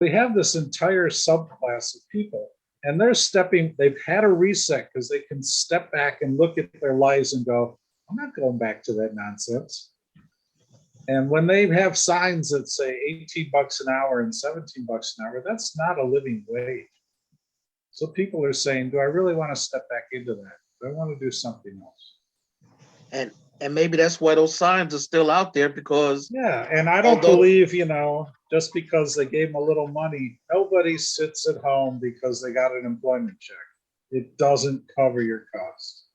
we have this entire subclass of people, and they've had a reset because they can step back and look at their lives and go, I'm not going back to that nonsense. And when they have signs that say 18 bucks an hour and 17 bucks an hour, that's not a living wage. So people are saying, do I really want to step back into that? Do I want to do something else? And maybe that's why those signs are still out there, because yeah, and I don't believe, just because they gave them a little money, nobody sits at home because they got an employment check. It doesn't cover your costs.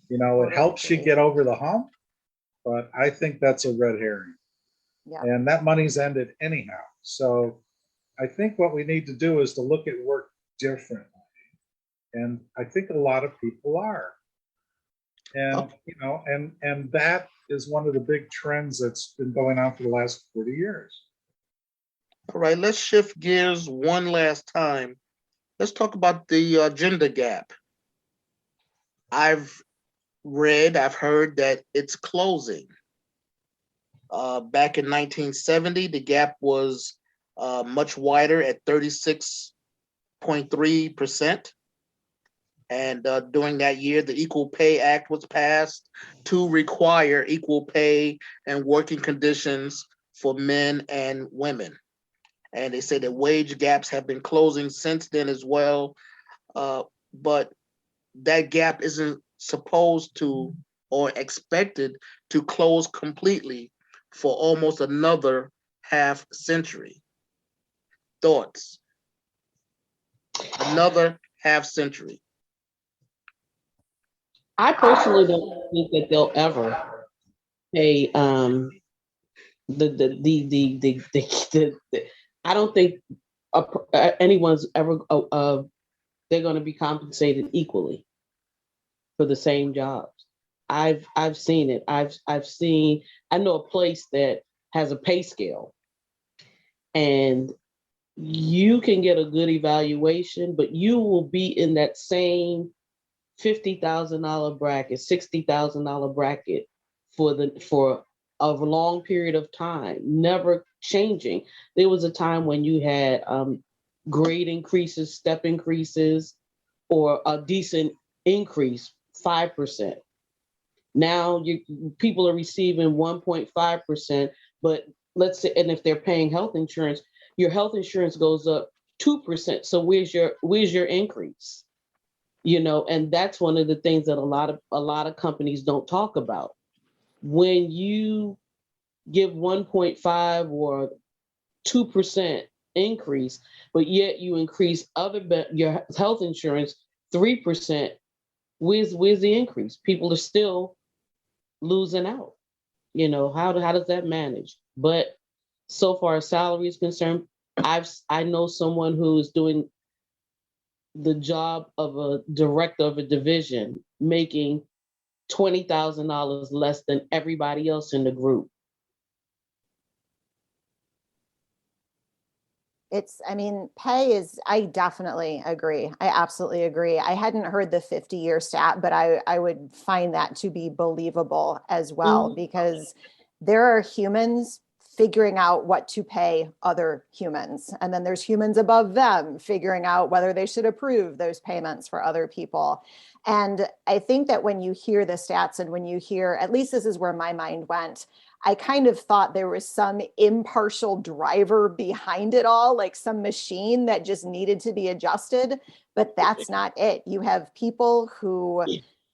It helps you get over the hump, but I think that's a red herring. Yeah. And that money's ended anyhow. So I think what we need to do is to look at work differently. And I think a lot of people are. And, and that is one of the big trends that's been going on for the last 40 years. All right, let's shift gears one last time. Let's talk about the gender gap. I've heard that it's closing. Back in 1970, the gap was much wider at 36.3%. And during that year, the Equal Pay Act was passed to require equal pay and working conditions for men and women. And they say that wage gaps have been closing since then as well. But that gap isn't supposed to or expected to close completely for almost another half century. Thoughts? Another half century. I personally don't think that they'll ever pay I don't think anyone's ever they're going to be compensated equally for the same jobs. I've seen it. I know a place that has a pay scale, and you can get a good evaluation, but you will be in that same $50,000 bracket, $60,000 bracket for a long period of time, never changing. There was a time when you had grade increases, step increases, or a decent increase, 5%. Now people are receiving 1.5%, but let's say, and if they're paying health insurance, your health insurance goes up 2%. So where's your increase? And that's one of the things that a lot of companies don't talk about. When you give 1.5 or 2% increase, but yet you increase your health insurance 3%, where's the increase? People are still losing out. How does that manage? But so far as salary is concerned, I know someone who is doing the job of a director of a division, making $20,000 less than everybody else in the group. I definitely agree. I absolutely agree. I hadn't heard the 50-year stat, but I would find that to be believable as well, because there are humans figuring out what to pay other humans. And then there's humans above them figuring out whether they should approve those payments for other people. And I think that when you hear the stats and when you hear, at least this is where my mind went, I kind of thought there was some impartial driver behind it all, like some machine that just needed to be adjusted, but that's not it. You have people who,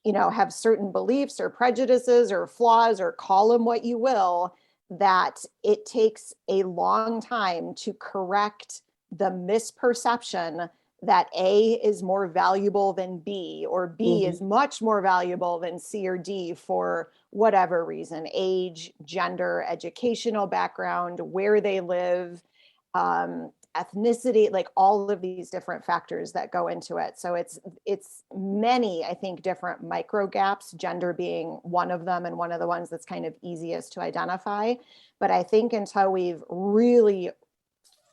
have certain beliefs or prejudices or flaws, or call them what you will, that it takes a long time to correct the misperception that A is more valuable than B, or B is much more valuable than C or D for whatever reason: age, gender, educational background, where they live, ethnicity, like all of these different factors that go into it. So it's many, I think, different micro gaps, gender being one of them, and one of the ones that's kind of easiest to identify. But I think until we've really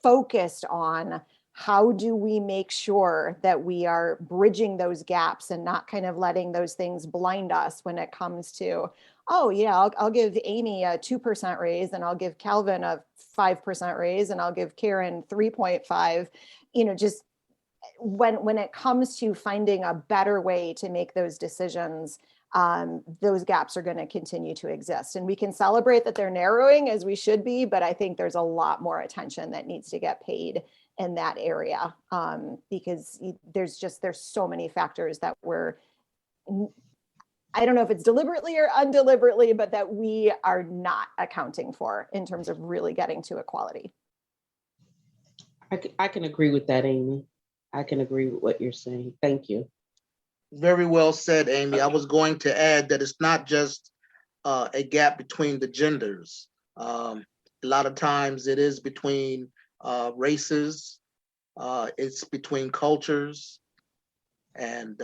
focused on how do we make sure that we are bridging those gaps and not kind of letting those things blind us when it comes to oh yeah, I'll give Amy a 2% raise, and I'll give Calvin a 5% raise, and I'll give Karen 3.5, just when it comes to finding a better way to make those decisions, those gaps are going to continue to exist. And we can celebrate that they're narrowing, as we should be, but I think there's a lot more attention that needs to get paid in that area, because there's so many factors that I don't know if it's deliberately or undeliberately, but that we are not accounting for in terms of really getting to equality. I can agree with that, Amy. I can agree with what you're saying. Thank you. Very well said, Amy. I was going to add that it's not just a gap between the genders. A lot of times it is between races, it's between cultures, and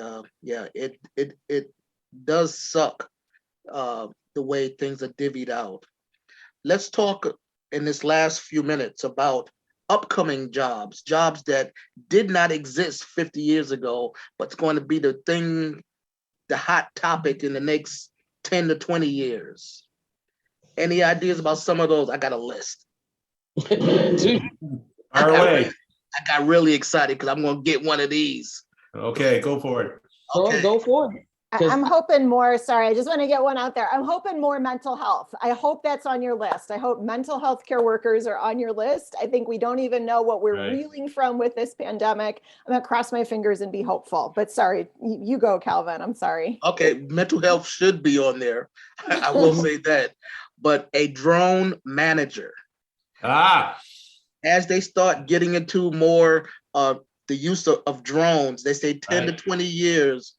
it does suck the way things are divvied out. Let's talk in this last few minutes about upcoming jobs that did not exist 50 years ago, but it's going to be the hot topic in the next 10 to 20 years. Any ideas about some of those? I got a list. Fire away. I got really excited because I'm going to get one of these. Okay, go for it. Okay. Go for it. I'm hoping more, sorry, I just want to get one out there. I'm hoping more mental health. I hope that's on your list. I hope mental health care workers are on your list. I think we don't even know what we're Right. reeling from with this pandemic. I'm going to cross my fingers and be hopeful. But sorry, you go, Calvin. I'm sorry. Okay, mental health should be on there. I will say that. But a drone manager, as they start getting into more the use of drones, they say 10 to Right. 20 years,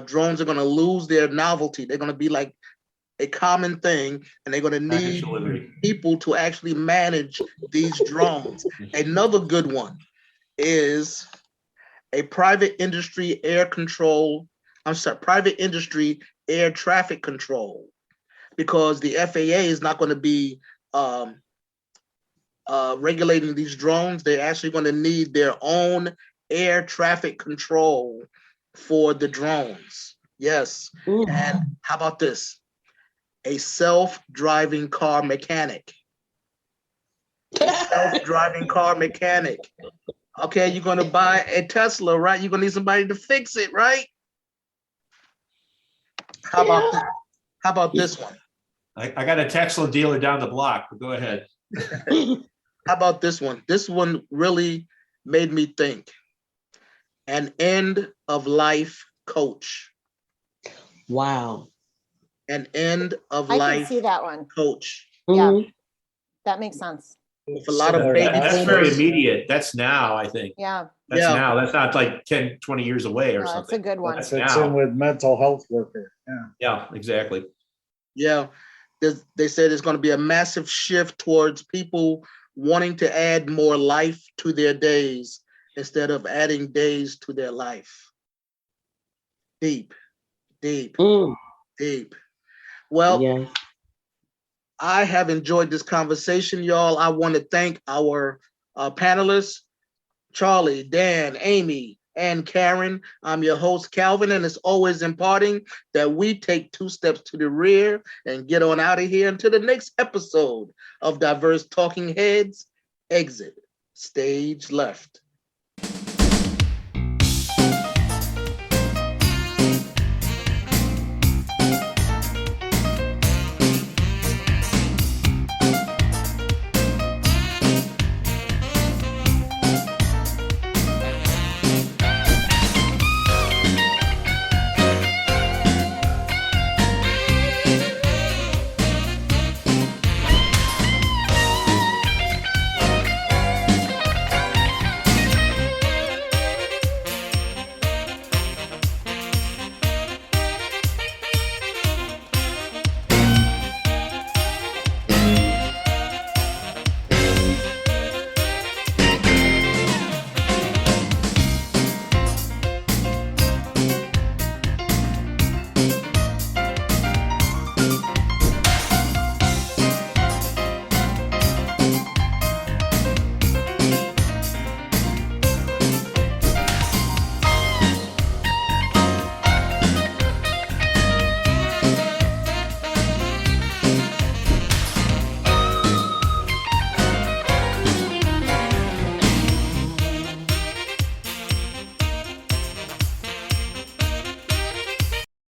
drones are going to lose their novelty. They're going to be like a common thing, and they're going to Package need delivery. people to actually manage these drones. Another good one is a private industry private industry air traffic control, because the FAA is not going to be regulating these drones. They're actually going to need their own air traffic control for the drones. Yes. And how about this? A self-driving car mechanic. Self-driving car mechanic. Okay, you're going to buy a Tesla, right? You're going to need somebody to fix it, right? How about this one? I got a Tesla dealer down the block, but go ahead. How about this one? This one really made me think. An end of life coach. Wow. An end of I can life see that one. coach. Yeah. Mhm. That makes sense. With a lot of Similar baby to That's very boomers. immediate. That's now, I think. Yeah, That's Yeah. now. That's not like 10, 20 years away or that's a something. good one. That's Fits in now. with mental health worker. Yeah. Yeah, exactly. Yeah. They said there's going to be a massive shift towards people wanting to add more life to their days instead of adding days to their life. Deep, deep, Mm. deep. Well, Yeah. I have enjoyed this conversation, y'all. I want to thank our panelists, Charlie, Dan, Amy, and Karen. I'm your host, Calvin, and it's always important that we take 2 steps to the rear and get on out of here until the next episode of Diverse Talking Heads. Exit stage left.